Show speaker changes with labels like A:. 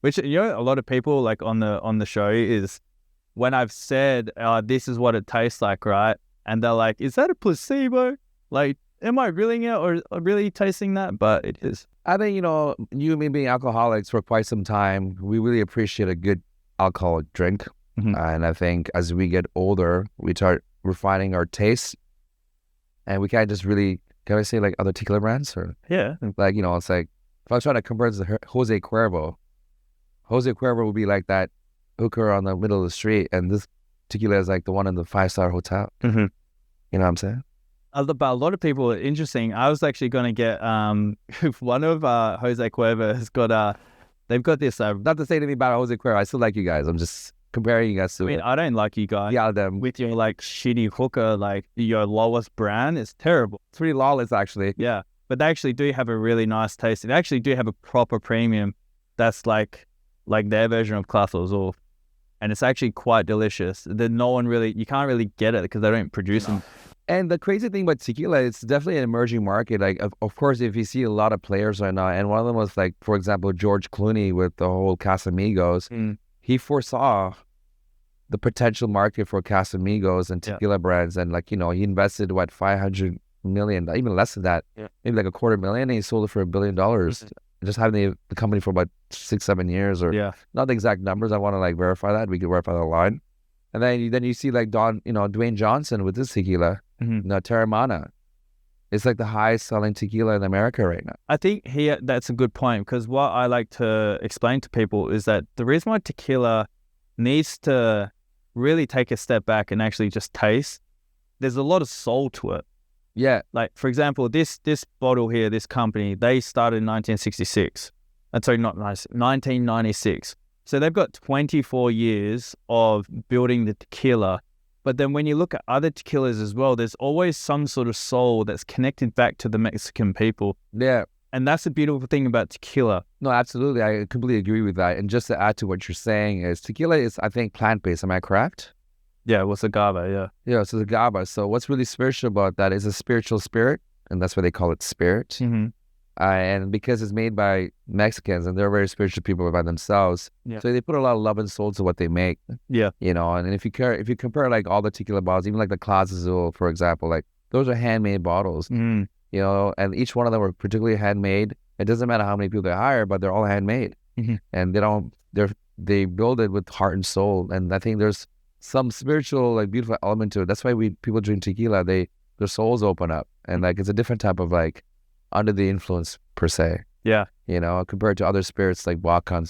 A: Which, a lot of people like on the show is when I've said, this is what it tastes like, right? And they're like, is that a placebo? Like, am I feeling it or really tasting that? But it is.
B: I think, you and me being alcoholics for quite some time, we really appreciate a good alcoholic drink. And I think as we get older, we start refining our taste. And we can't just really, can I say like other tequila brands? Or
A: Yeah.
B: like, it's like, if I was trying to compare it to Jose Cuervo would be like that hooker on the middle of the street. And this tequila is like the one in the 5-star hotel. You know what I'm saying?
A: But a lot of people are interesting. I was actually going to get one of Jose Cuervo has got they've got this.
B: Not to say anything about Jose Cuervo. I still like you guys. I'm just comparing you guys to
A: I don't like you guys.
B: Yeah, them
A: with your like shitty hooker, like your lowest brand is terrible.
B: It's pretty lawless, actually.
A: Yeah, but they actually do have a really nice taste. They actually do have a proper premium that's like their version of Clase Azul. And it's actually quite delicious. You can't really get it because they don't produce them.
B: And the crazy thing about tequila, it's definitely an emerging market. Like, of course, if you see a lot of players right now, and one of them was like, for example, George Clooney with the whole Casamigos, he foresaw the potential market for Casamigos and tequila brands. And like, he invested, 500 million, even less than that, maybe like $250,000, and he sold it for $1 billion. Just having the company for about 6-7 years, or not the exact numbers. I want to like verify that. We could verify the line. And then you see like Dwayne Johnson with this tequila, Terramana. It's like the highest selling tequila in America right now.
A: I think that's a good point, because what I like to explain to people is that the reason why tequila needs to really take a step back and actually just taste, there's a lot of soul to it.
B: Yeah.
A: Like, for example, this bottle here, this company, they started in 1966. Sorry, not 1996. So they've got 24 years of building the tequila. But then when you look at other tequilas as well, there's always some sort of soul that's connected back to the Mexican people.
B: Yeah.
A: And that's the beautiful thing about tequila.
B: No, absolutely. I completely agree with that. And just to add to what you're saying is tequila is, I think, plant-based. Am I correct?
A: Yeah, what's agave, yeah.
B: Yeah, so the agave. So what's really spiritual about that is a spiritual spirit, and that's why they call it spirit. And because it's made by Mexicans, and they're very spiritual people by themselves, so they put a lot of love and soul to what they make.
A: Yeah.
B: And if you compare like all the tequila bottles, even like the Clase Azul, for example, like those are handmade bottles. And each one of them are particularly handmade. It doesn't matter how many people they hire, but they're all handmade. And they build it with heart and soul. And I think there's some spiritual, like, beautiful element to it. That's why people drink tequila, their souls open up, and like it's a different type of like under the influence per se.
A: Yeah.
B: Compared to other spirits like vodka,